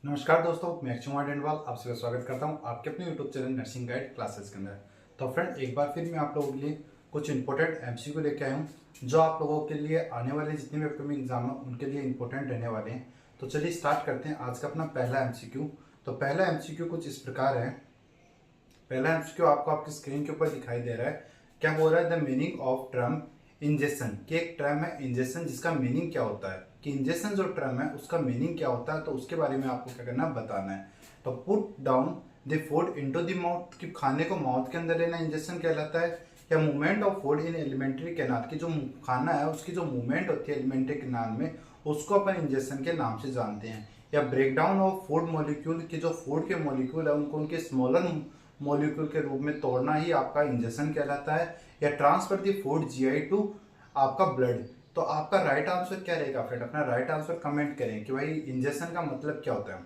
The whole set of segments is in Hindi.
नमस्कार दोस्तों, मैं अक्षय डेंडवाल आप सभी का स्वागत करता हूं आपके अपने YouTube channel nursing guide classes के अंदर। तो फ्रेंड, एक बार फिर मैं आप लोगों के लिए कुछ इंपॉर्टेंट एमसीक्यू लेके आया हूं जो आप लोगों के लिए आने वाले जितने भी अपकमिंग एग्जाम हैं उनके लिए इंपॉर्टेंट रहने वाले हैं। तो चलिए स्टार्ट करते हैं आज का अपना पहला एमसीक्यू। तो पहला एमसीक्यू कुछ इस प्रकार है। पहला एमसीक्यू आपको आपकी स्क्रीन के ऊपर दिखाई दे रहा है। क्या बोल रहा है? The meaning of term injection. कि एक टर्म है इंजेक्शन जिसका मीनिंग क्या होता है, कि इंजेक्शन जो टर्म है उसका मीनिंग क्या होता है, तो उसके बारे में आपको क्या करना है, बताना है। तो put down the food into the mouth, कि खाने को माउथ के अंदर लेना इंजेक्शन कहलाता है। या movement of food in alimentary canal, की जो खाना है उसकी जो मूवमेंट होती है एलिमेंट्री कैनाल में, उसको अपन इंजेक्शन के नाम से जानते हैं। या break down of food molecule, की जो फूड के मॉलिक्यूल है उनको उनके स्मॉलर मॉलिक्यूल के रूप में तोड़ना ही आपका इंजेक्शन कहलाता है। या transfer the food GI to आपका ब्लड। तो आपका राइट आंसर क्या रहेगा फ्रेंड? अपना राइट आंसर कमेंट करें कि भाई इंजेक्शन का मतलब क्या होता है।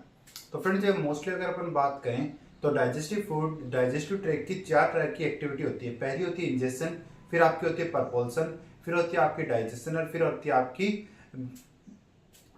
तो फ्रेंड, जब मोस्टली अगर अपन बात करें तो डाइजेस्टिव ट्रैक्ट की 4 तरह की एक्टिविटी होती है। पहली होती है इंजेक्शन, फिर आपकी होती है परपोल्सन, फिर होती है आपकी डाइजेशन और फिर होती है आपकी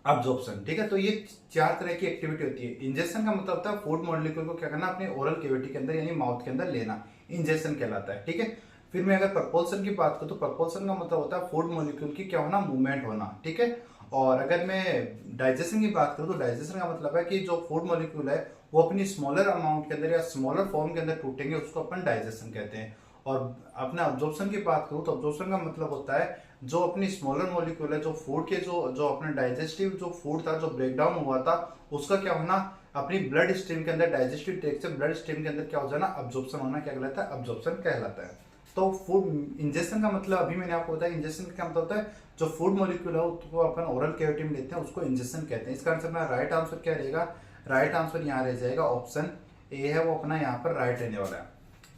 अब्जॉर्प्शन। ठीक है, तो ये 4 तरह की एक्टिविटी होती है। इंजेक्शन का मतलब होता है फूड मॉलिक्यूल को क्या करना, अपने ओरल कैविटी के अंदर यानी माउथ के अंदर लेना, इंजेक्शन कहलाता है। ठीक है, फिर मैं अगर प्रपोल्सन की बात करूं तो प्रपोल्सन का मतलब होता है फूड मॉलिक्यूल की क्या होना, मूवमेंट होना। ठीक है, और अगर मैं डाइजेशन की बात करूं तो डाइजेशन का मतलब है कि जो फूड मॉलिक्यूल है वो अपनी स्मॉलर अमाउंट के अंदर या स्मॉलर फॉर्म के अंदर टूटेंगे, उसको अपन डाइजेशन कहते हैं। और अपने अब्जॉर्प्शन की बात करूं तो अब्जॉर्प्शन का मतलब होता है जो अपनी स्मॉलर मॉलिक्यूल है, जो फूड के जो जो अपना डाइजेस्टिव जो फूड था जो ब्रेक डाउन हुआ था उसका क्या होना, अपनी ब्लड स्ट्रीम के अंदर डाइजेस्टिव ट्रैक्ट से ब्लड स्ट्रीम के अंदर क्या हो जाना, अब्जॉर्प्शन होना क्या कहलाता है, अब्जॉर्प्शन कहलाता है। तो फूड इंजेक्शन का मतलब अभी मैंने आपको बताया, इंजेक्शन का क्या मतलब होता है जो फूड मॉलिक्यूल है उसको अपन ओरल कैविटी में लेते हैं उसको इंजेक्शन कहते हैं। इसका आंसर अपना राइट आंसर क्या रहेगा? राइट आंसर यहाँ रह जाएगा ऑप्शन ए है, वो अपना यहाँ पर राइट रहने वाला है।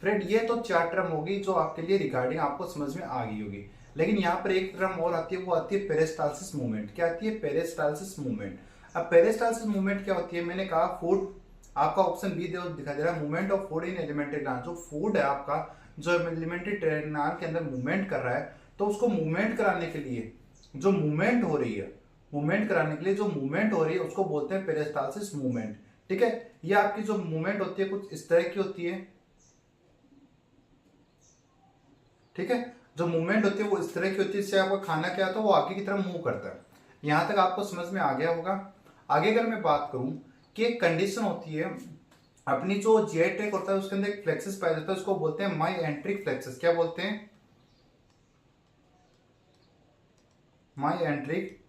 फ्रेंड, ये तो 4 टर्म होगी जो आपके लिए रिगार्डिंग आपको समझ में आ गई होगी। लेकिन यहाँ पर एक टर्म और आती है, वो आती है पेरिस्टाल्सिस मूवमेंट। क्या आती है? Peristalsis movement. अब पेरिस्टाल्सिस मूवमेंट क्या होती है? मैंने कहा फूड, आपका ऑप्शन बी दिखाई दे रहा है, movement of food in alimentary gland. जो फूड है आपका जो एलिमेंट्री ट्रैक्ट के अंदर मूवमेंट कर रहा है, तो उसको मूवमेंट कराने के लिए जो मूवमेंट हो रही है, मूवमेंट कराने के लिए जो मूवमेंट हो रही है उसको बोलते हैं पेरिस्टाल्सिस मूवमेंट। ठीक है, ये आपकी जो मूवमेंट होती है कुछ इस तरह की होती है। ठीक है, जो मूवमेंट होती है वो इस तरह की होती है, इससे आपका खाना क्या होता है वो आगे की तरफ मूव करता है। यहां तक आपको समझ में आ गया होगा। आगे अगर मैं बात करूं कि एक कंडीशन होती है, अपनी जो जीआई ट्रैक्ट होता है उसके अंदर एक फ्लेक्सस पाया जाता है, उसको बोलते हैं माई एंट्रिक फ्लेक्सस। क्या बोलते हैं? माई एंट्रिक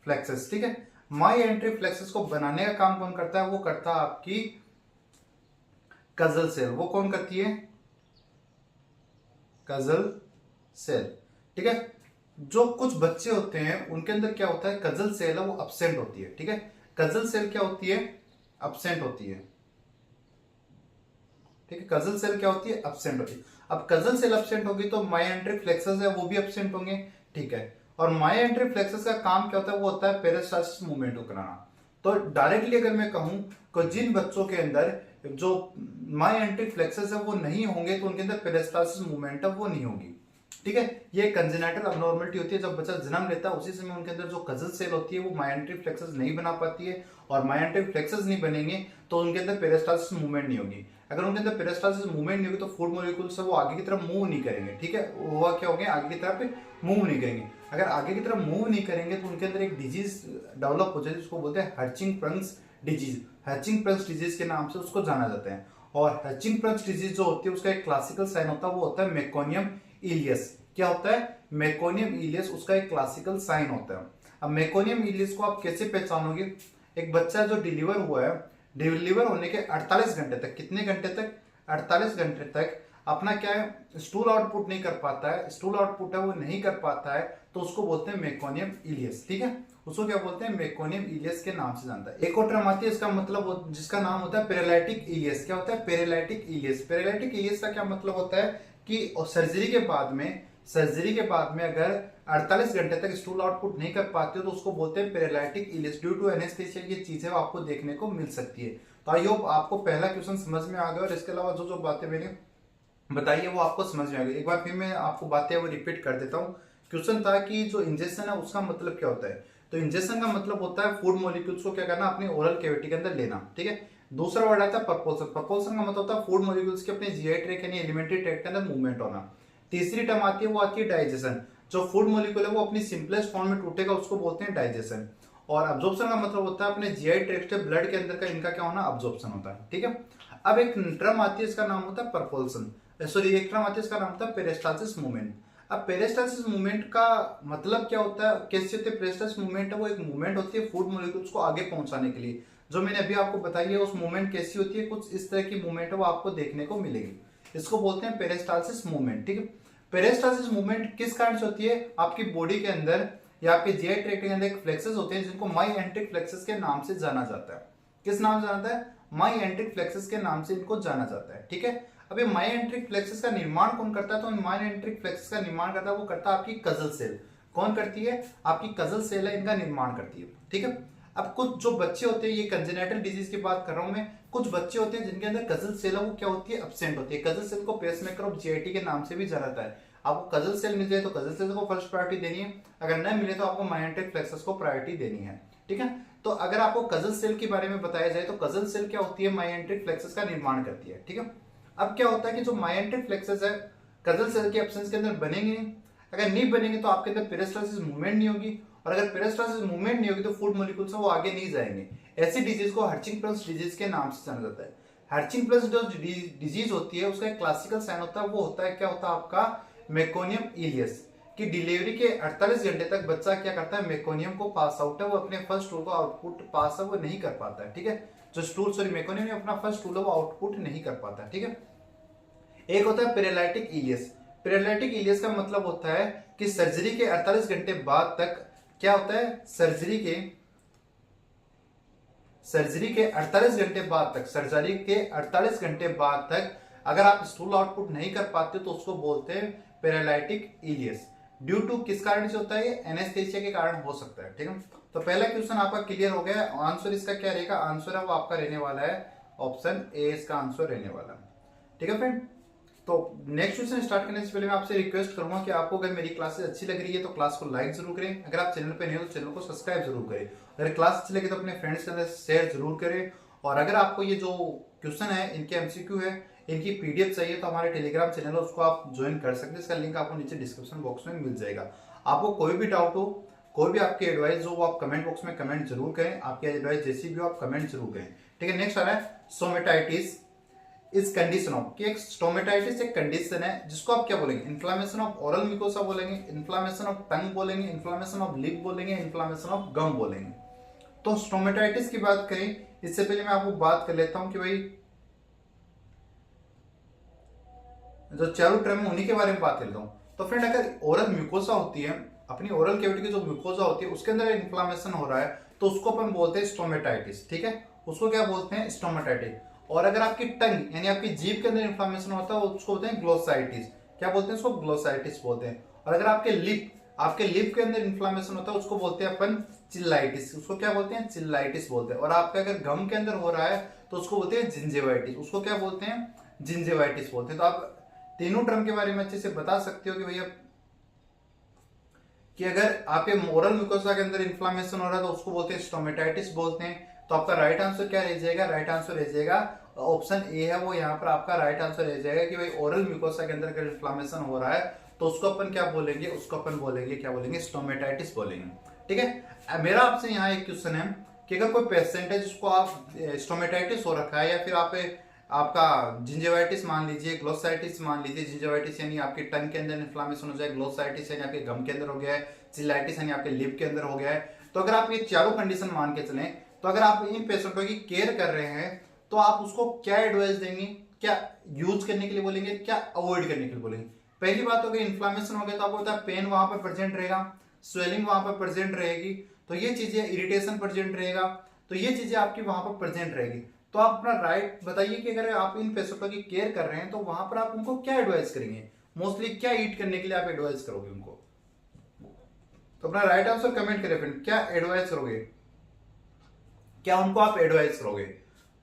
फ्लेक्सस। ठीक है, माई एंट्रिक फ्लेक्सस को बनाने का काम कौन करता है? वो करता है आपकी कजल सेल। वो कौन करती है? कजल सेल। ठीक है, जो कुछ बच्चे होते हैं उनके अंदर क्या होता है, कजल सेल है वो अब्सेंट होती है। ठीक है, कजल सेल क्या होती है? अब्सेंट होती है। ठीक है, कजल सेल क्या होती है? अब्सेंट होती है। अब कजल सेल अब्सेंट होगी तो माइएंट्रिक फ्लेक्सस है वो भी अब्सेंट होंगे। ठीक है, और माइएंट्रिक फ्लेक्सस का काम क्या होता है? वो होता है पेरिस्टाल्सिस मूवमेंट को कराना। तो डायरेक्टली अगर मैं कहूं कि जिन बच्चों के अंदर जो माइएंट्रिक फ्लेक्सस है वो नहीं होंगे तो उनके अंदर पेरिस्टाल्सिस मूवमेंट है वो नहीं होगी। ठीक है, ये कंजेनाइटल अबनॉर्मलिटी होती है, जब बच्चा जन्म लेता है उसी समय उनके अंदर जो कजल सेल होती है वो माइएंट्रिक फ्लेक्सस नहीं बना पाती है, और माइएंट्रिक फ्लेक्सस नहीं बनेंगे तो उनके अंदर पेरिस्टाल्सिस मूवमेंट नहीं होगी। अगर उनके अंदर पेरिस्टाल्सिस मूवमेंट नहीं होगी तो फूड मॉलिक्यूल्स वो आगे की तरफ मूव नहीं करेंगे। ठीक है, वो क्या होंगे, आगे की तरफ मूव नहीं करेंगे। अगर आगे की तरफ मूव नहीं करेंगे तो उनके अंदर एक डिजीज डेवलप हो जाए जिसको बोलते हैं हर्चिंग-प्रंक्स डिजीज। हर्चिंग-प्रंक्स डिजीज के नाम से उसको जाना जाता है। और हर्चिंग-प्रंक्स डिजीज जो होती है उसका एक क्लासिकल साइन होता है, वो होता है मेकोनियम इलियस। क्या होता है? मेकोनियम इलियस उसका एक क्लासिकल साइन होता है। अब मेकोनियम इलियस को आप कैसे पहचानोगे? एक बच्चा जो डिलीवर हुआ है, डिलीवर होने के 48 घंटे तक, कितने घंटे तक? 48 घंटे तक अपना क्या है, स्टूल आउटपुट नहीं कर पाता है, स्टूल आउटपुट है वो नहीं कर पाता है, तो उसको बोलते हैं मेकोनियम इलियस। ठीक है, उसको क्या बोलते हैं? मेकोनियम इलियस के नाम से जानता है। एक और टर्म आती है इसका मतलब जिसका नाम होता है पेरालिटिक इलियस। क्या होता है? पेरालिटिक इलियस। पेरालिटिक इलियस का क्या मतलब होता है कि सर्जरी के बाद में अगर 48 घंटे तक स्टूल आउटपुट नहीं कर पाते हो तो उसको बोलते हैं पेरालिटिक इलियस। ड्यू टू एनेस्थीसिया ये चीजें आपको देखने को मिल सकती है। तो आई होप आपको पहला क्वेश्चन समझ में आ गया, और इसके अलावा जो जो बातें मैंने बताई है वो आपको समझ में आ गई। एक बार फिर मैं आपको बातें वो रिपीट कर देता हूँ। क्वेश्चन था कि जो इंजेक्शन है उसका मतलब क्या होता है? तो इंजेक्शन का मतलब होता है फूड मॉलिक्यूल्स को क्या करना, अपनी ओरल कैविटी के अंदर लेना, ठीक है। दूसरा वर्ड आता है प्रपोल्सन। प्रपोल्सन का मतलब होता है फूड मॉलिक्यूल्स के अपने जीआई ट्रैक्ट यानी एलिमेंट्री ट्रैक्ट के अंदर मूवमेंट होना। तीसरी टर्म आती है वो आती है डाइजेशन। जो फूड मॉलिक्यूल है वो अपनी सिंपलेस्ट फॉर्म में टूटेगा उसको बोलते हैं डाइजेशन। और अब्जॉर्प्शन का मतलब होता है अपने जीआई ट्रैक्ट से ब्लड के अंदर का इनका क्या होना, अब्जॉर्प्शन होता है, ठीक है। अब एक टर्म आती है इसका नाम होता है प्रपोल्सन, सॉरी एक टर्म आती है इसका नाम होता है पेरिस्टाल्सिस मूवमेंट। अब पेरिस्टाल्सिस मूवमेंट का मतलब क्या होता है, कैसे होते हैं पेरिस्टाल्सिस मूवमेंट है, वो एक मूवमेंट होती है फूड मॉलिक्यूल्स को आगे पहुंचाने के लिए। जो मैंने अभी आपको बताई है उस मूवमेंट कैसी होती है, कुछ इस तरह की मूवमेंट है वो आपको देखने को मिलेगी। इसको बोलते हैं पेरिस्टाल्सिस मूवमेंट, ठीक है। पेरिस्टाल्सिस मूवमेंट किस कारण से होती है, आपकी बॉडी के अंदर या आपके जीआई ट्रैक्ट के अंदर एक फ्लेक्सस होते हैं जिनको माई एंट्रिक फ्लेक्सस के नाम से जाना जाता है। किस नाम से जाना जाता है, माई एंट्रिक फ्लेक्सस के नाम से इनको जाना जाता है, ठीक है। अब ये माई एंट्रिक फ्लेक्सस का निर्माण कौन करता है, तो माई एंट्रिक फ्लेक्सस का निर्माण करता है वो करता है आपकी कजल सेल। कौन करती है, आपकी कजल सेल है, इनका निर्माण करती है, ठीक है। अब कुछ जो बच्चे होते हैं, ये कंजेनिटल डिजीज की बात कर रहा हूं मैं, कुछ बच्चे होते हैं जिनके अंदर कजल सेल है वो क्या होती है, एब्सेंट होती है। कजल सेल को पेसमेकर ऑफ जीआईटी के नाम से भी जाना जाता है। आपको कजल सेल मिल जाए तो कजल सेल को फर्स्ट प्रायोरिटी देनी है, अगर न मिले तो आपको माइएंट्रिक फ्लेक्सस को प्रायोरिटी देनी है, ठीक है। तो अगर आपको कजल सेल के बारे में बताया जाए तो कजल सेल क्या होती है, माइएंट्रिक फ्लेक्सस का निर्माण करती है, ठीक है। अब क्या होता है कि जो माइएंट्रिक फ्लेक्सस है कजल सेल के एब्सेंस के अंदर बनेंगे नहीं। अगर नहीं बनेंगे तो आपके अंदर पेरिस्टाल्सिस मूवमेंट नहीं होगी, और अगर पेरिस्टाल्सिस मूवमेंट नहीं होगी तो फूड मॉलिक्यूल्स से वो आगे नहीं जाएंगे। ऐसी डिजीज को हर्चिंगटन्स डिजीज के नाम से जाना जाता है। हर्चिंगटन्स जो डिजीज होती है उसका एक क्लासिकल साइन होता है, वो होता है क्या होता है आपका मेकोनियम इलियस। कि डिलीवरी के 48 घंटे तक बच्चा क्या करता है, मेकोनियम को पास आउट है, वो अपने फर्स्ट स्टूल को आउटपुट पास है वो नहीं कर पाता है, ठीक है। जो स्टूल सॉरी मेकोनियम अपना फर्स्ट स्टूल है वो आउटपुट नहीं कर पाता, ठीक है। एक होता है पेरालाइटिक इलियस। पेरालाइटिक इलियस का मतलब होता है कि सर्जरी के 48 घंटे बाद तक क्या होता है, सर्जरी के 48 घंटे बाद तक अगर आप स्टूल आउटपुट नहीं कर पाते तो उसको बोलते हैं पेरालाइटिक इलियस। ड्यू टू किस कारण से होता है, ये एनेस्थेसिया के कारण हो सकता है, ठीक है। तो पहला क्वेश्चन आपका क्लियर हो गया। आंसर इसका क्या रहेगा, आंसर है वो आपका रहने वाला है ऑप्शन ए, इसका आंसर रहने वाला है, ठीक है फ्रेंड। तो नेक्स्ट क्वेश्चन स्टार्ट करने से पहले मैं आपसे रिक्वेस्ट करूंगा कि आपको अगर मेरी क्लासेस अच्छी लग रही है तो क्लास को लाइक जरूर करें, अगर आप चैनल पे नए हो तो चैनल को सब्सक्राइब जरूर करें, अगर क्लास अच्छी लगे तो अपने फ्रेंड्स के साथ शेयर जरूर करें। और अगर आपको ये जो क्वेश्चन है इनके एमसीक्यू है, इनकी पीडीएफ चाहिए तो हमारे टेलीग्राम चैनल है उसको आप ज्वाइन कर सकते हैं, इसका लिंक आपको नीचे डिस्क्रिप्शन बॉक्स में मिल जाएगा। आपको कोई भी डाउट हो, कोई भी आपकी एडवाइस हो वो आप कमेंट बॉक्स में कमेंट जरूर करें, आपकी एडवाइस जैसी भी हो आप कमेंट जरूर करें, ठीक है। नेक्स्ट आ रहा है स्टोमेटाइटिस इस कंडीशन ऑफ, कि एक स्टोमेटाइटिस एक कंडीशन है जिसको आप क्या बोलेंगे, इन्फ्लामेशन ऑफ ओरल म्यूकोसा बोलेंगे, इन्फ्लामेशन ऑफ टंग बोलेंगे, इन्फ्लामेशन ऑफ लिप बोलेंगे, इन्फ्लामेशन ऑफ गम बोलेंगे। तो स्टोमेटाइटिस की बात करें इससे पहले मैं आपको बात कर लेता हूं कि भाई जो चारों टर्म है उन्हीं के बारे में बात कर लेता हूं। तो फ्रेंड अगर ओरल म्यूकोसा होती है, अपनी ओरल कैविटी की जो म्यूकोसा होती है उसके अंदर इन्फ्लामेशन हो रहा है तो उसको अपन बोलते हैं स्टोमेटाइटिस, ठीक है, उसको क्या बोलते हैं, स्टोमेटाइटिस। और अगर आपकी टंग यानी आपकी जीभ के अंदर इन्फ्लामेशन होता है उसको बोलते हैं ग्लोसाइटिस, क्या बोलते हैं, उसको ग्लोसाइटिस बोलते हैं। और अगर आपके लिप के अंदर इन्फ्लामेशन होता है उसको बोलते हैं अपन चिल्लाइटिस, उसको क्या बोलते हैं, चिल्लाइटिस बोलते हैं। और आपका अगर गम के अंदर हो रहा है तो उसको बोलते हैं जिंजेवाइटिस, उसको क्या बोलते हैं, जिंजेवाइटिस बोलते हैं। तो आप तीनों टर्म के बारे में अच्छे से बता सकते हो कि भैया कि अगर आपके ओरल म्यूकोसा के अंदर इन्फ्लामेशन हो रहा है तो उसको बोलते हैं स्टोमेटाइटिस बोलते हैं। तो आपका राइट आंसर क्या रह जाएगा, राइट आंसर रह जाएगा ऑप्शन ए है वो यहाँ पर आपका राइट आंसर रह जाएगा कि भाई ओरल म्यूकोसा के अंदर अगर इन्फ्लामेशन हो रहा है तो उसको अपन क्या बोलेंगे, उसको अपन बोलेंगे क्या बोलेंगे, स्टोमेटाइटिस बोलेंगे, ठीक है। मेरा आपसे यहाँ एक क्वेश्चन है कि अगर कोई पेशेंट है जिसको आप स्टोमेटाइटिस हो रखा है या फिर आपका जिंजेवाइटिस मान लीजिए, ग्लोसाइटिस मान लीजिए, जिंजेवाइटिस यानी आपके टंग के अंदर इन्फ्लामेशन हो जाए, ग्लोसाइटिस यानी आपके गम के अंदर हो गया है, चिलाइटिस यानी आपके लिप के अंदर हो गया है। तो अगर आप ये चारों कंडीशन मान के चलें तो अगर आप इन पेशेंटों की केयर कर रहे हैं तो आप उसको क्या एडवाइस देंगे, क्या यूज करने के लिए बोलेंगे, क्या अवॉइड करने के लिए बोलेंगे। पहली बात अगर इन्फ्लामेशन हो गया तो आपको पता है पेन वहां पर प्रेजेंट रहेगा, स्वेलिंग वहां पर प्रेजेंट रहेगी, तो ये चीजें, इरिटेशन प्रेजेंट रहेगा, तो ये चीजें आपकी वहां पर प्रेजेंट रहेगी। तो आप अपना राइट बताइए कि अगर आप इन पेशेंटों की केयर कर रहे हैं तो वहां पर आप उनको क्या एडवाइस करेंगे, मोस्टली क्या ईट करने के लिए आप एडवाइस करोगे उनको। तो अपना राइट आंसर कमेंट करें फ्रेंड, क्या एडवाइस करोगे, क्या उनको आप एडवाइस करोगे।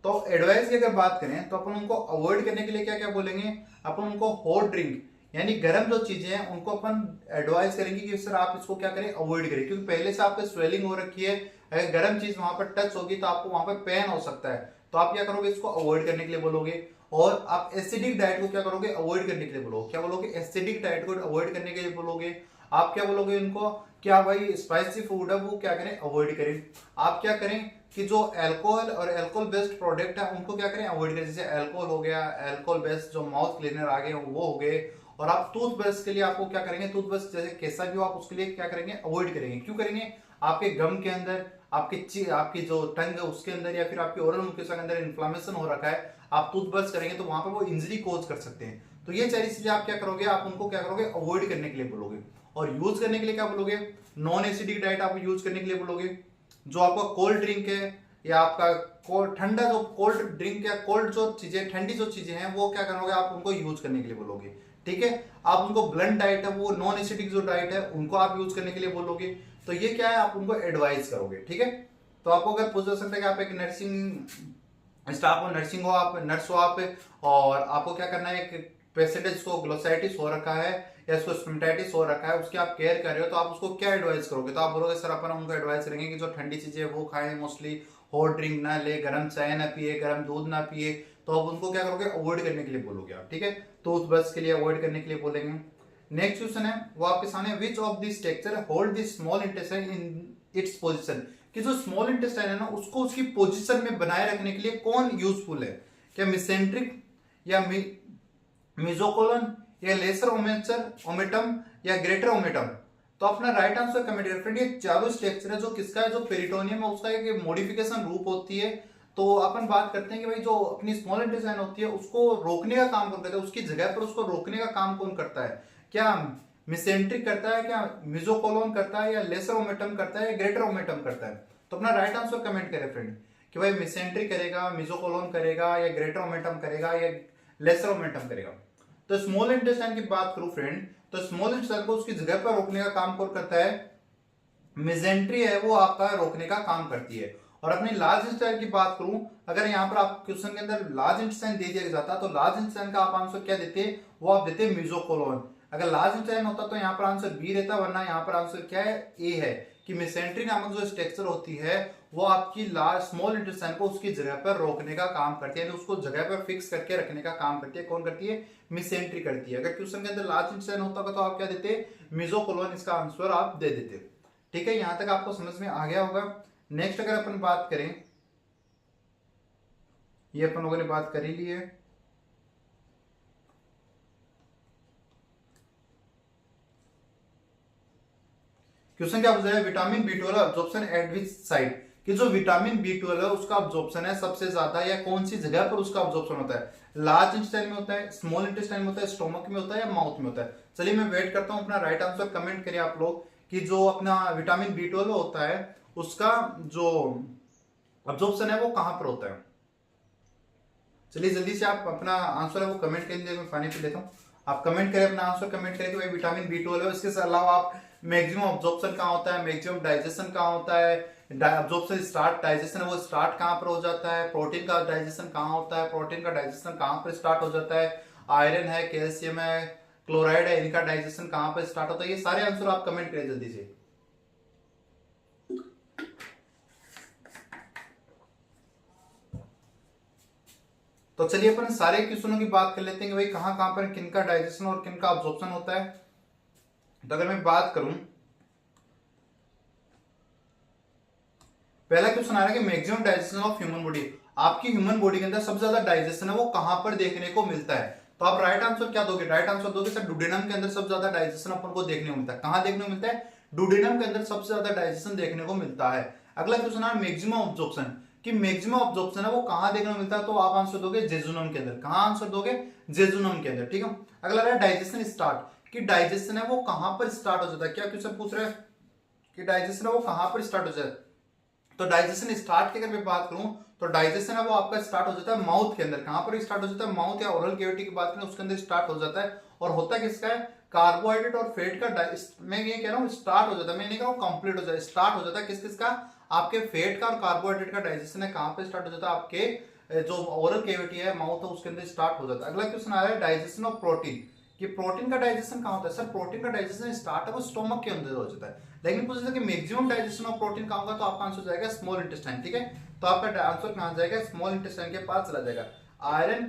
तो एडवाइस की अगर बात करें तो अपन उनको अवॉइड करने के लिए क्या क्या बोलेंगे, अपन उनको हॉट ड्रिंक यानी गर्म जो चीजें हैं उनको अपन एडवाइस करेंगे कि सर आप इसको क्या करें, अवॉइड करें, क्योंकि पहले से आपको स्वेलिंग हो रखी है, अगर गर्म चीज वहां पर टच होगी तो आपको वहां पर पेन हो सकता है, तो आप क्या करोगे, इसको अवॉइड करने के लिए बोलोगे। और आप एसिडिक डाइट को क्या करोगे, अवॉइड करने के लिए बोलोगे। क्या बोलोगे, एसिडिक डाइट को अवॉइड करने के लिए बोलोगे। आप क्या बोलोगे उनको, क्या भाई स्पाइसी फूड है वो क्या करें, अवॉइड करें। आप क्या करें कि जो अल्कोहल और अल्कोहल बेस्ड प्रोडक्ट है उनको क्या करें, अवॉइड करें। जैसे अल्कोहल हो गया, अल्कोहल बेस्ड जो माउथ क्लीनर आ गए वो हो गए। और आप टूथब्रश के लिए आपको क्या करेंगे, टूथब्रश जैसे कैसा भी हो आप उसके लिए क्या करेंगे, अवॉइड करेंगे। क्यों करेंगे, आपके गम के अंदर, आपकी जो टंग है उसके अंदर या फिर आपके ओरल मुकेश के अंदर इन्फ्लामेशन हो रखा है, आप टूथब्रश करेंगे तो वहां पर वो इंजरी कोज कर सकते हैं। तो ये सारी चीजें आप क्या करोगे, आप उनको क्या करोगे, अवॉइड करने के लिए बोलोगे। और यूज करने के लिए क्या बोलोगे, नॉन एसिडिक डाइट आप यूज करने के लिए बोलोगे। जो आपका कोल्ड ड्रिंक है या आपका ठंडा जो कोल्ड ड्रिंक या कोल्ड जो चीजें, ठंडी जो चीजें हैं वो क्या करोगे, आप उनको यूज करने के लिए बोलोगे। ठीक है, आप उनको ब्लंट डाइट है वो नॉन एसिडिक जो डाइट है उनको आप यूज करने के लिए बोलोगे। तो ये क्या है, आप उनको एडवाइस करोगे। ठीक है, तो आपको अगर पूछा सकता है कि आप एक नर्सिंग स्टाफ हो, नर्सिंग हो, आप नर्स हो आप, और आपको क्या करना है, एक पेशेंट जिसको ग्लोसाइटिस हो रखा है या इसको स्टोमेटाइटिस हो रखा है, उसकी आप केयर कर रहे हो, तो आप उसको क्या एडवाइस करोगे। तो आप बोलोगे सर अपन उनको एडवाइस करेंगे कि जो ठंडी चीजें वो खाएं, मोस्टली हॉट ड्रिंक ना ले, गर्म चाय ना पिए, गर्म दूध ना पिए। तो आप उनको क्या करोगे, अवॉइड करने के लिए बोलोगे आप। ठीक है, तो उस बस के लिए अवॉइड करने के लिए बोलेंगे। नेक्स्ट क्वेश्चन है वो आपके सामने, which of this structure hold the small intestine in its position, कि जो स्मॉल इंटेस्टाइन है ना उसको उसकी पोजीशन में बनाए रखने के लिए कौन यूजफुल है। क्या मिसेंट्रिक या मिजोकोलन या लेसर ओमेटम या ग्रेटर ओमेटम। तो अपना राइट आंसर कमेंट करें फ्रेंड। ये चारों स्ट्रक्चर है जो किसका है, जो पेरिटोनियम है उसका एक मॉडिफिकेशन रूप होती है। तो अपन बात करते हैं कि भाई जो अपनी स्मॉल इंटेस्टाइन होती है उसको रोकने का काम कौन करता है, उसकी जगह पर उसको रोकने का काम कौन करता है। क्या मिसेंट्रिक करता है, क्या मिजोकोलोन करता है, या लेसर ओमेटम करता है, या ग्रेटर ओमेटम करता है। तो अपना राइट आंसर कमेंट करें फ्रेंड कि भाई मिसेंट्रिक करेगा, मिजोकोलोन करेगा, या ग्रेटर ओमेटम करेगा, या लेसर ओमेटम करेगा। तो स्मॉल इंटेस्टाइन की बात करूं फ्रेंड, तो स्मॉल इंटेस्टाइन को उसकी जगह पर रोकने का काम कौन करता है, मिजेंट्री है वो आपका रोकने का काम करती है। और अपनी लार्ज इंटेस्टाइन की बात करूं, अगर यहां पर आप क्वेश्चन के अंदर लार्ज इंटेस्टाइन दे दिया जाता तो लार्ज इंटेस्टाइन का आप आंसर क्या देते, वो आप देते मिजोकोलोन। अगर लार्ज इंटेस्टाइन होता तो यहां पर आंसर बी रहता, वरना यहां पर आंसर क्या है, ए है, कि मिसेंट्री नामक जो स्ट्रक्चर होती है वो आपकी लार्ज स्मॉल इंटेस्टाइन को उसकी जगह पर रोकने का काम करती है, यानी उसको जगह पर फिक्स करके रखने का काम करती है। कौन करती है, मिसेंट्री करती है। अगर क्वेश्चन के अंदर लार्ज इंटेस्टाइन होता तो आप क्या देते, मिजोकोलोन, इसका आंसर आप दे देते। ठीक है, यहां तक आपको समझ में आ गया होगा। नेक्स्ट अगर अपन बात करें, ये अपन लोगों ने बात कर ही ली है। क्वेश्चन क्या पूछ रहा है, विटामिन बी12 अब्जॉर्प्शन एट विच साइट, कि जो विटामिन बी12 है उसका अब्जॉर्प्शन है सबसे ज्यादा या कौन सी जगह पर उसका अब्जॉर्प्शन होता है। लार्ज इंटेस्टाइन में होता है, स्मॉल इंटेस्टाइन में होता है, स्टोमक में होता है, या माउथ में होता है। चलिए मैं वेट करता हूं, अपना राइट आंसर कमेंट करिए आप लोग कि जो अपना विटामिन बी12 होता है उसका जो अब्जॉर्प्शन है वो कहां पर होता है। चलिए जल्दी से आप अपना आंसर है वो कमेंट करेंगे, मैं पानी पी लेता हूँ। आप कमेंट करें, अपना आंसर कमेंट करें कि भाई विटामिन बी12 है। इसके अलावा आप मैक्सिमम अब्जॉर्प्शन कहाँ होता है, मैक्सिमम डाइजेशन कहाँ होता है, अब्जॉर्प्शन स्टार्ट डाइजेशन है वो स्टार्ट कहाँ पर हो जाता है, प्रोटीन का डाइजेशन कहाँ होता है, प्रोटीन का डाइजेशन कहाँ पर स्टार्ट हो जाता है, आयरन है, कैल्शियम है, क्लोराइड है, इनका डाइजेशन कहाँ पर स्टार्ट होता है। ये सारे आंसर आप कमेंट करें जल्दी से। तो चलिए अपन सारे क्वेश्चनों की बात कर लेते हैं कि भाई कहां कहां पर किनका डाइजेशन और किनका अब्जॉर्प्शन होता है। तो अगर मैं बात करूं, पहला क्वेश्चन आ रहा है कि maximum digestion of human body, आपकी ह्यूमन बॉडी के अंदर सबसे ज्यादा डाइजेशन है वो कहां पर देखने को मिलता है। तो आप राइट आंसर क्या दोगे, राइट आंसर दोगे सर डुडेनम के अंदर सबसे ज्यादा डाइजेशन अपन को देखने को मिलता है। कहां देखने को मिलता है, डुडेनम के अंदर सबसे ज्यादा डाइजेशन देखने को मिलता है। अगला क्वेश्चन है मैक्सिमम अब्जॉर्प्शन, कि मैक्सिमम अब्जॉर्प्शन है वो कहां देखने को मिलता है। तो आप आंसर दोगे जेजुनम के अंदर। कहां आंसर दोगे, जेजुनम के अंदर। ठीक है, अगला है डाइजेशन स्टार्ट, कि डाइजेशन है वो कहां पर स्टार्ट हो जाता है। क्या क्वेश्चन पूछ रहे हैं कि डाइजेशन है वो कहां पर स्टार्ट हो जाता है। तो डाइजेशन स्टार्ट की अगर मैं बात करूं तो डाइजेशन है वो आपका स्टार्ट हो जाता है माउथ के अंदर। कहां पर स्टार्ट हो जाता है, माउथ या ओरल कैविटी की बात करें उसके अंदर स्टार्ट हो जाता है। और होता किसका है, कार्बोहाइड्रेट और फैट का मैं ये कह रहा हूं स्टार्ट हो जाता है, मैं नहीं कह रहा हूं कंप्लीट हो जाता है, स्टार्ट हो जाता है। किस किसका, आपके फैट का और कार्बोहाइड्रेट का डाइजेशन है कहां पर स्टार्ट हो जाता है, आपके जो ओरल कैविटी है माउथ है उसके अंदर स्टार्ट हो जाता है। अगला क्वेश्चन आ रहा है डाइजेशन ऑफ प्रोटीन, कि प्रोटीन का डाइजेशन कहाँ होता है, सर प्रोटीन का डाइजेशन स्टार्ट है वो स्टोमक के अंदर हो जाता है, लेकिन पूछा था कि मैक्सिमम डाइजेशन ऑफ प्रोटीन कहाँ होगा, तो आपका आंसर जाएगा स्मॉल इंटेस्टाइन। ठीक है, तो आपका आंसर कहाँ जाएगा, स्मॉल इंटेस्टाइन के पास चला जाएगा। आयरन,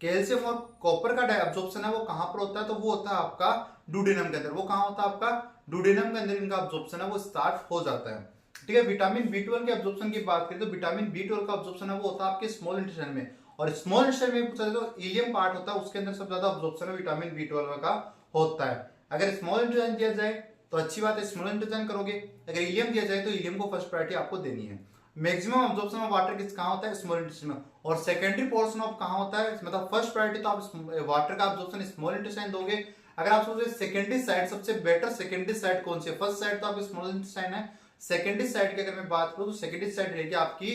कैल्शियम और कॉपर का एब्जॉर्प्शन है वो कहां पर होता है, तो वो होता है आपका डुडेनम के अंदर। वो कहां होता है आपका डुडेनम के अंदर, इनका एब्जॉर्प्शन है वो स्टार्ट हो जाता है। ठीक है, विटामिन बी12 के एब्जॉर्प्शन की बात करें तो विटामिन बी12 का एब्जॉर्प्शन है वो होता है आपके स्मॉल इंटेस्टाइन में, और स्मॉल इंटेस्टाइन में पूछा जाए तो इलियम पार्ट होता है, उसके अंदर सबसे ज्यादा एब्जॉर्प्शन है विटामिन बी12 का होता है। अगर स्मॉल इंटेस्टाइन दिया जाए तो अच्छी बात है, स्मॉल इंटेस्टाइन करोगे, अगर इलियम दिया जाए तो इलियम को फर्स्ट प्रायोरिटी आपको देनी है। मैक्सिमम अब्जॉर्प्शन ऑफ वाटर किस कहां होता है, स्मॉल इंटेस्टाइन में, और सेकेंडरी पोर्शन ऑफ कहां होता है, मतलब फर्स्ट प्रायोरिटी तो आप वाटर का अब्जॉर्प्शन स्मॉल इंटेस्टाइन दोगे। अगर आप सोचे सेकेंडरी साइड सबसे बेटर सेकेंडरी साइड कौन सी है, फर्स्ट साइड तो आपकी स्मॉल इंटेस्टाइन है, सेकेंडरी साइड की अगर मैं बात करूं तो सेकेंडरी साइड रहेगी आपकी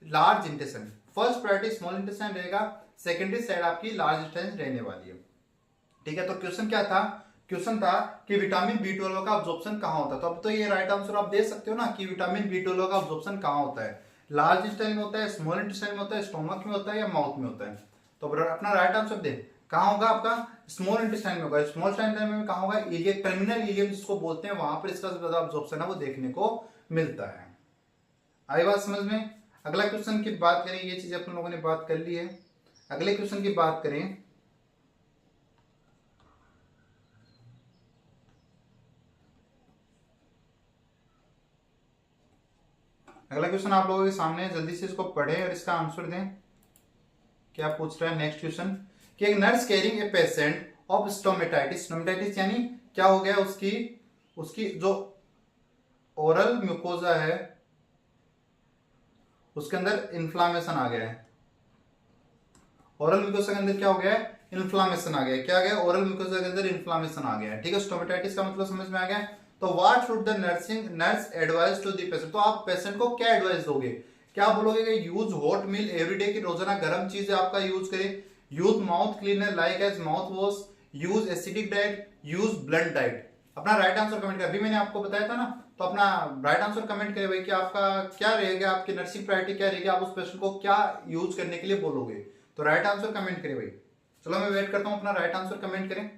large intestine. First priority small intestine रहेगा, सेकेंडरी साइड आपकी लार्ज इंटेस्टाइन रहने वाली है। ठीक है, तो क्वेश्चन क्या था, क्वेश्चन था कि विटामिन बी12 का अब्जॉर्प्शन कहां होता है, तो अब तो ये राइट आंसर आप दे सकते हो ना कि विटामिन बी12 का अब्जॉर्प्शन कहां होता है, लार्ज इंटेस्टाइन में होता है, स्मॉल इंटेस्टाइन में होता है, स्टोमक में होता है या माउथ में होता है। तो अपना राइट आंसर दे कहां होगा, आपका स्मॉल इंटेस्टाइन में होगा। स्मॉल इंटेस्टाइन में कहां होगा, इलियम, टर्मिनल इलियम जिसको बोलते हैं, वहां पर इसका सबसे ज्यादा अब्जॉर्प्शन है वो देखने को मिलता है। आई बात समझ में। अगला क्वेश्चन की बात करें, ये चीज अपन लोगों ने बात कर ली है। अगले क्वेश्चन की बात करें, अगला क्वेश्चन आप लोगों के सामने है, जल्दी से इसको पढ़ें और इसका आंसर दें। क्या पूछ रहा है नेक्स्ट क्वेश्चन, कि एक nurse caring a patient of stomatitis, stomatitis यानी क्या हो गया, उसकी उसकी जो ओरल म्यूकोजा है उसके अंदर इन्फ्लामेशन आ गया है। ओरल म्यूकोजा के अंदर क्या हो गया है, इन्फ्लामेशन आ गया है। क्या आ गया, ओरल म्यूकोजा के अंदर इन्फ्लामेशन आ गया है। ठीक है, स्टोमेटाइटिस का मतलब समझ में आ गया। तो what should the nurse advice to the patient, तो आप पेशेंट को क्या एडवाइस दोगे, क्या बोलोगे कि यूज हॉट मील एवरीडे, की रोजाना गर्म चीजें आपका यूज करें, use mouth cleaner like as mouth wash, use acidic diet, use blunt diet. अपना राइट आंसर कमेंट कर, अभी मैंने आपको बताया था ना, तो अपना राइट आंसर कमेंट करें भाई कि आपका क्या रहेगा, आपकी नर्सिंग प्रायोरिटी क्या रहेगी, आप उस पेशेंट को क्या यूज करने के लिए बोलोगे। तो राइट आंसर कमेंट करें भाई। चलो मैं वेट करता हूं, अपना राइट आंसर कमेंट करें,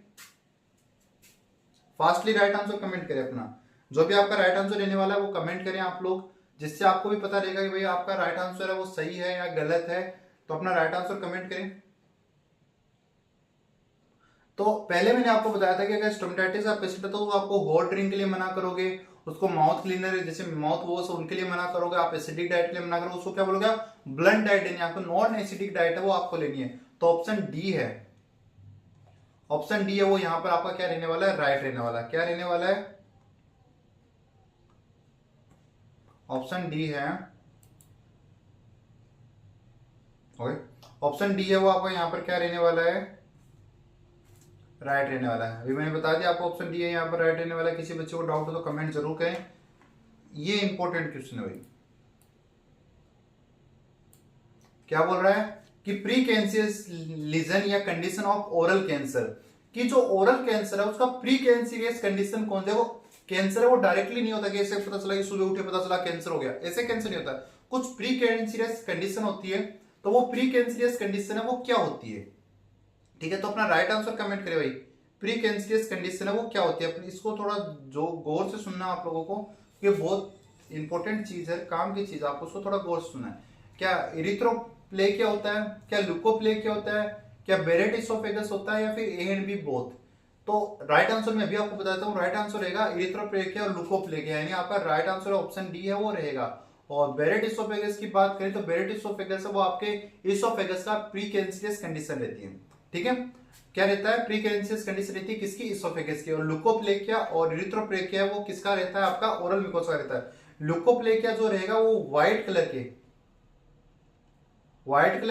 फास्टली राइट आंसर कमेंट करें। अपना जो भी आपका राइट आंसर रहने वाला है वो कमेंट करें आप लोग, जिससे आपको भी पता रहेगा कि भाई आपका राइट आंसर है वो सही है या गलत है। तो अपना राइट आंसर कमेंट करें। तो पहले मैंने आपको बताया था कि अगर स्टोमेटाइटिस का पेशेंट है तो आपको हॉट ड्रिंक के लिए मना करोगे, उसको माउथ क्लीनर जैसे माउथ वॉश उनके लिए मना करोगे, आप एसिडिक डाइट के लिए मना करोगे, उसको क्या बोलोगे, ब्लंट डाइट लेनी है आपको, नॉन एसिडिक डाइट है वो आपको लेनी है। तो ऑप्शन डी है, ऑप्शन डी है वो यहाँ पर आपका क्या रहने वाला है, राइट रहने वाला है। क्या रहने वाला है, ऑप्शन डी है, ऑप्शन डी है वो आपका यहाँ पर क्या रहने वाला है, राइट रहने वाला है। अभी मैंने बता दिया आपको ऑप्शन डी है यहाँ पर राइट रहने वाला है। किसी बच्चे को डाउट हो तो कमेंट जरूर करें, ये इंपॉर्टेंट क्वेश्चन है भाई। क्या बोल रहा है कि प्री कैंसरियस लीजन या कंडीशन ऑफ ओरल कैंसर, कि जो ओरल कैंसर है उसका प्री कैंसरियस कंडीशन कौन सा है, वो कैंसर है वो डायरेक्टली नहीं होता कि ऐसे पता चला कि सुबह उठे पता चला कैंसर हो गया, ऐसे कैंसर नहीं होता। कुछ प्री कैंसरियस कंडीशन होती है, तो वो प्री कैंसरियस कंडीशन है वो क्या होती है। ठीक है, तो अपना राइट आंसर कमेंट करें भाई, प्री कैंसरियस कंडीशन है वो क्या होती है। अपनी इसको थोड़ा जो गौर से सुनना आप लोगों को, ये बहुत इंपॉर्टेंट चीज है, काम की चीज, आपको उसको थोड़ा गौर से सुनना है। क्या इरिथ्रोप्लेकिया होता है, क्या ल्यूकोप्लेकिया होता है, क्या बेरेट इसोफेगस होता है, या फिर ए एंड बी बोथ। तो राइट आंसर मैं अभी आपको बताता हूँ, राइट आंसर रहेगा इरिथ्रोप्लेकिया और ल्यूकोप्लेकिया, यानी आपका राइट आंसर ऑप्शन डी है वो रहेगा। और बेरेट इसोफेगस की बात करें तो बेरेट इसोफेगस है वो आपके इसोफेगस का प्री कैंसरियस कंडीशन रहती है। ठीक है, क्या रहता है, प्री कैंसरियस कंडीशन रहती है किसकी, इसोफेगस की। और ल्यूकोप्लेकिया और इरिथ्रोप्लेकिया वो किसका रहता है, आपका ओरल म्यूकोसा रहता है। ल्यूकोप्लेकिया जो रहेगा वो व्हाइट कलर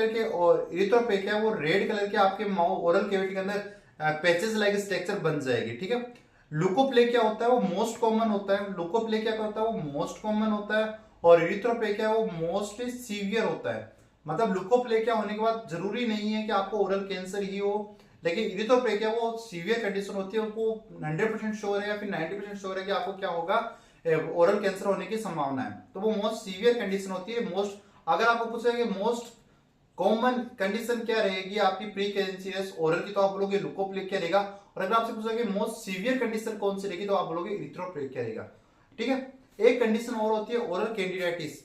के, और इरिथ्रोप्लेकिया वो रेड कलर के आपके ओरल कैविटी के अंदर पैचेस लाइक स्ट्रक्चर बन जाएगी। ठीक है, ल्यूकोप्लेकिया होता है वो मोस्ट कॉमन होता है, ल्यूकोप्लेकिया का होता है वो मोस्ट कॉमन होता है, और इरिथ्रोप्लेकिया वो मोस्टली सीवियर होता है। मतलब ल्यूकोप्लेकिया होने के बाद जरूरी नहीं है कि आपको ओरल कैंसर ही हो, लेकिन इरिथ्रोप्लेकिया वो सीवियर कंडीशन होती है, वो 100% श्योर है या फिर 90% श्योर है कि आपको क्या होगा, ओरल कैंसर होने की संभावना है। तो वो मोस्ट सीवियर कंडीशन होती है। मोस्ट, अगर आपको पूछा कि मोस्ट कॉमन कंडीशन क्या रहेगी आपकी प्री कैंसियस ओरल की, तो आप बोलोगे लुकोप्लेकिया रहेगा। और अगर आपसे पूछा कि मोस्ट सीवियर कंडीशन कौन सी रहेगी, तो आप बोलोगे इरिथ्रोप्लेकिया रहेगा। ठीक है, एक कंडीशन और होती है ओरल कैंडिडाइटिस।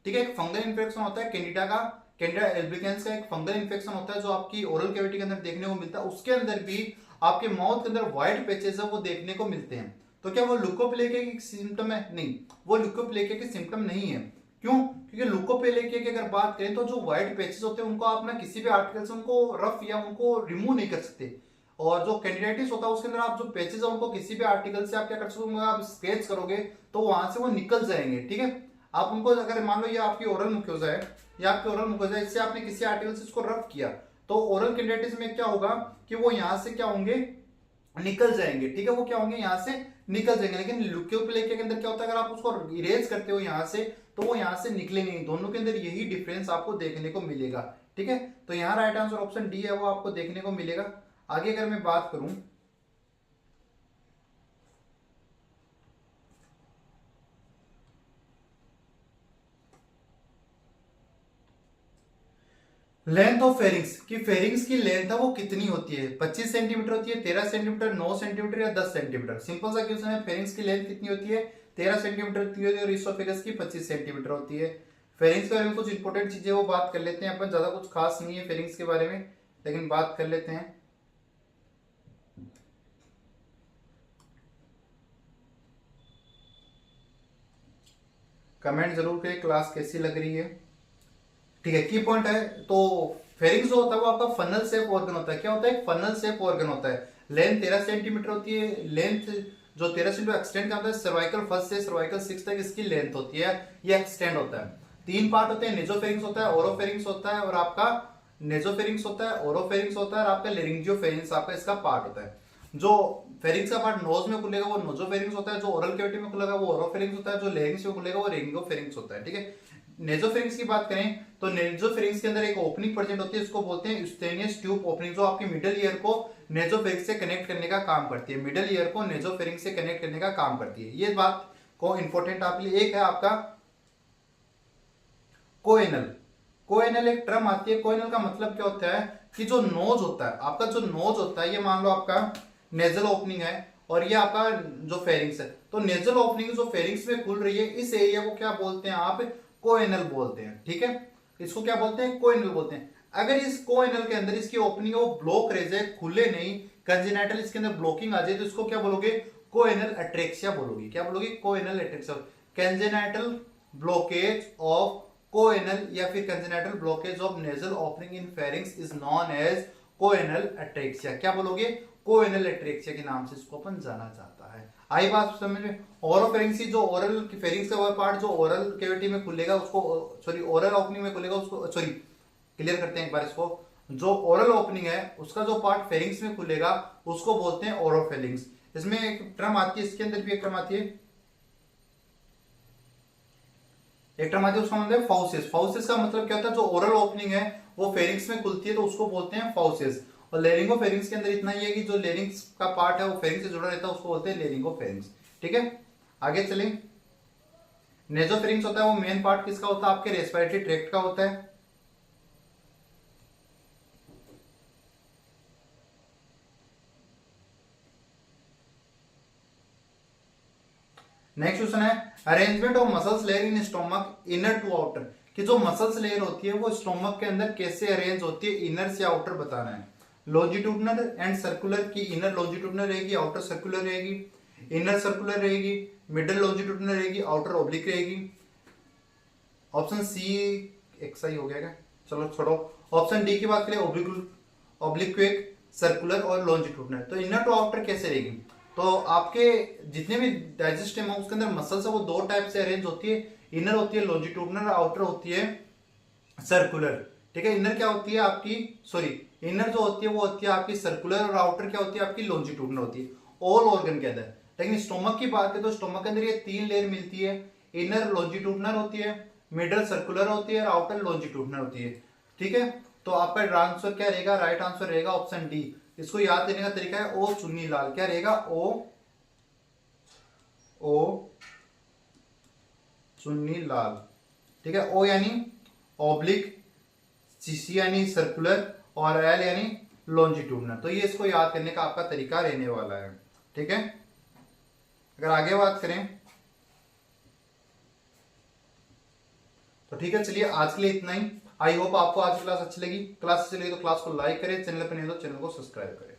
ठीक है, एक फंगल इन्फेक्शन होता है कैंडिडा का, कैंडिडा एल्बिकेंस का एक फंगल इन्फेक्शन होता है जो आपकी ओरल कैविटी के अंदर देखने को मिलता है। उसके अंदर भी आपके माउथ के अंदर व्हाइट पैचेस है वो देखने को मिलते हैं। तो क्या वो लुकोप्लेकिया की सिम्टम है? नहीं, वो लुकोप्लेकिया के सिम्टम नहीं है। क्यों? क्योंकि लुकोप्लेकिया की अगर बात करें तो जो व्हाइट पैचेस होते हैं उनको आप ना किसी भी आर्टिकल से उनको रफ या उनको रिमूव नहीं कर सकते। और जो कैंडिडाइटिस होता है उसके अंदर आप जो पैचेस है उनको किसी भी आर्टिकल से आप क्या कर सकते हो, आप स्केच करोगे तो वहां से वो निकल जाएंगे। ठीक है, आप उनको अगर मान लो ये आपकी ओरल मुक्योजा है, या आपकी ओरल मुक्योजा, इससे आपने किसी आर्टिकल से इसको रफ किया तो ओरल कैंडिडाइटिस में क्या होगा कि वो यहां से क्या होंगे, निकल जाएंगे। ठीक है, वो क्या होंगे, यहां से निकल जाएंगे। लेकिन ल्यूकोप्लेकिया के अंदर क्या होता है, अगर आप उसको इरेज करते हो यहां से तो वो यहां से निकलेंगे नहीं। दोनों के अंदर यही डिफरेंस आपको देखने को मिलेगा। ठीक है, तो यहाँ राइट आंसर ऑप्शन डी है वो आपको देखने को मिलेगा। आगे अगर मैं बात करूं, लेंथ ऑफ फेरिंग्स की, फेरिंग्स की लेंथ है वो कितनी होती है, 25 सेंटीमीटर होती है, 13 सेंटीमीटर, 9 सेंटीमीटर या 10 सेंटीमीटर। सिंपल सा क्वेश्चन है, फेरिंग्स की लेंथ कितनी होती है, 13 सेंटीमीटर होती है और इसोफेगस की 25 सेंटीमीटर होती है। फेरिंग्स के बारे में कुछ इंपॉर्टेंट चीजें वो बात कर लेते हैं अपन, ज्यादा कुछ खास नहीं है फेरिंग्स के बारे में, लेकिन बात कर लेते हैं। कमेंट जरूर करें क्लास कैसी लग रही है। ठीक है, की पॉइंट है तो फेरिंग्स जो होता है वो आपका फनल शेप ऑर्गन होता है। क्या होता है, फनल शेप ऑर्गन होता है। लेंथ 13 सेंटीमीटर होती है, लेंथ जो 13 सेंटीमीटर एक्सटेंड का होता है, सर्वाइकल फर्स्ट से सर्वाइकल सिक्स तक इसकी लेंथ होती है, ये एक्सटेंड होता है। तीन पार्ट होते हैं, नेजोफेरिंग्स होता है, ओरोफेरिंग्स होता है और आपका नेजोफेरिंग्स होता है, ओरोफेरिंग्स होता है और आपका लेरिंजियोफेरिंग्स आपका इसका पार्ट होता है। जो फेरिंग्स का पार्ट नोज में खुलेगा वो नोजोफेरिंग्स होता है, जो ओरल कैविटी में खुलेगा वो ओरोफेरिंग्स होता है, जो लेरिंग्स में खुलेगा वो रिंगोफेरिंग्स होता है। ठीक है, नेजोफेरिंग्स की बात करें तो नेजोफेरिंग्स के अंदर एक ओपनिंग प्रेजेंट होती है, इसको बोलते हैं यूस्टेनियस ट्यूब ओपनिंग, जो आपकी मिडल ईयर को नेजोफेरिंग्स से कनेक्ट करने का काम करती है। मिडल ईयर को नेजोफेरिंग्स से कनेक्ट करने का काम करती है। ये बात को इंपॉर्टेंट आपके लिए। एक है आपका कोएनल। कोएनल एक टर्म आती है, कोएनल का मतलब क्या होता है कि जो नोज होता है आपका, जो नोज होता है, ये मान लो आपका नेजल ओपनिंग है और ये आपका जो फेरिंग्स है, तो नेजल ओपनिंग जो फेरिंग्स में खुल रही है इस एरिया को क्या बोलते हैं आप, कोएनल बोलते हैं। ठीक है, इसको क्या बोलते हैं, कोएनल बोलते हैं। अगर इस कोएनल के अंदर इसकी ओपनिंग है वो ब्लॉक रह जाए, खुले नहीं, कंजेनाइटल इसके अंदर ब्लॉकिंग आ जाए, तो इसको क्या बोलोगे, कोएनल एट्रेक्सिया बोलोगे। क्या बोलोगे, choanal atresia. Congenital blockage of choanal या फिर congenital blockage of nasal opening in pharynx is known as choanal atresia. क्या बोलोगे, कोएनल एट्रेक्सिया के नाम से इसको अपन जाना जाता है। आई बात समझ में। ओरोफेरिंग्स जो ओरल फेरिंग्स का पार्ट जो ओरल कैविटी में खुलेगा उसको, सॉरी ओरल ओपनिंग में खुलेगा उसको, सॉरी क्लियर करते हैं एक बार इसको, जो ओरल ओपनिंग है उसका जो पार्ट फेरिंग्स में खुलेगा उसको बोलते हैं ओरोफेरिंग्स। इसमें एक टर्म आती है, इसके अंदर भी एक टर्म आती है, एक टर्म आती है उसका मतलब फाउसिस। फाउसिस का मतलब क्या होता है, जो ओरल ओपनिंग है वो फेरिंग्स में खुलती है तो उसको बोलते हैं फाउसिस। और लेरिंगोफेरिंग्स के अंदर इतना ही है कि जो लेरिंग्स का पार्ट है वो फेरिंग्स से जुड़ा रहता है, उसको बोलते हैं लेरिंगोफेरिंग्स। ठीक है, आगे चलें। नेजोफेरिंग्स होता है वो मेन पार्ट किसका होता है, आपके रेस्पिरेटरी ट्रैक्ट का होता है। नेक्स्ट क्वेश्चन है, arrangement of muscles layer in stomach inner to outer, कि जो मसल्स लेयर होती है वो स्टोमक के अंदर कैसे अरेंज होती है, इनर से आउटर बताना है। लॉन्जिट्यूडनल एंड सर्कुलर, की इनर लॉन्जिट्यूडनल रहेगी, आउटर सर्कुलर रहेगी, इनर सर्कुलर रहेगी, मिडल लॉन्जिट्यूडनल रहेगी, आउटर ऑब्लिक रहेगी। ऑप्शन सी एक्स आई हो गया क्या, चलो छोड़ो। ऑप्शन डी की बात करें, ऑब्लिक्वेक, सर्कुलर और लॉन्जिट्यूडनल। तो इनर टू आउटर कैसे रहेगी, तो आपके जितने भी डाइजेस्टिव है उसके अंदर मसल्स है वो दो टाइप से अरेंज होती है, इनर होती है लॉन्जिट्यूडनल, आउटर होती है सर्कुलर। ठीक है, इनर क्या होती है आपकी, सॉरी इनर जो होती है वो होती है आपकी सर्कुलर और आउटर क्या होती है आपकी लॉन्जिट्यूडनल होती है ऑल ऑर्गन के अंदर। लेकिन स्टोमक की बात करें तो स्टोमक के अंदर ये तीन लेयर मिलती है, इनर लॉन्जिट्यूडनल होती है, मिडल सर्कुलर होती है और आउटर लॉन्जिट्यूडनल होती है। ठीक है, तो आपका आंसर क्या रहेगा, राइट आंसर रहेगा ऑप्शन डी। इसको याद देने का तरीका है ओ चुन्नी लाल, क्या रहेगा, ओ चुन्नी लाल। ठीक है, ओ यानी ऑब्लिक सी यानी सर्कुलर और एल यानी लॉन्जिट्यूडनल। तो ये इसको याद करने का आपका तरीका रहने वाला है। ठीक है, अगर आगे बात करें तो ठीक है, चलिए आज के लिए इतना ही। आई होप आपको आज की क्लास अच्छी लगी। क्लास अच्छी लगी तो क्लास को लाइक करें, चैनल पर नहीं तो चैनल को सब्सक्राइब करें।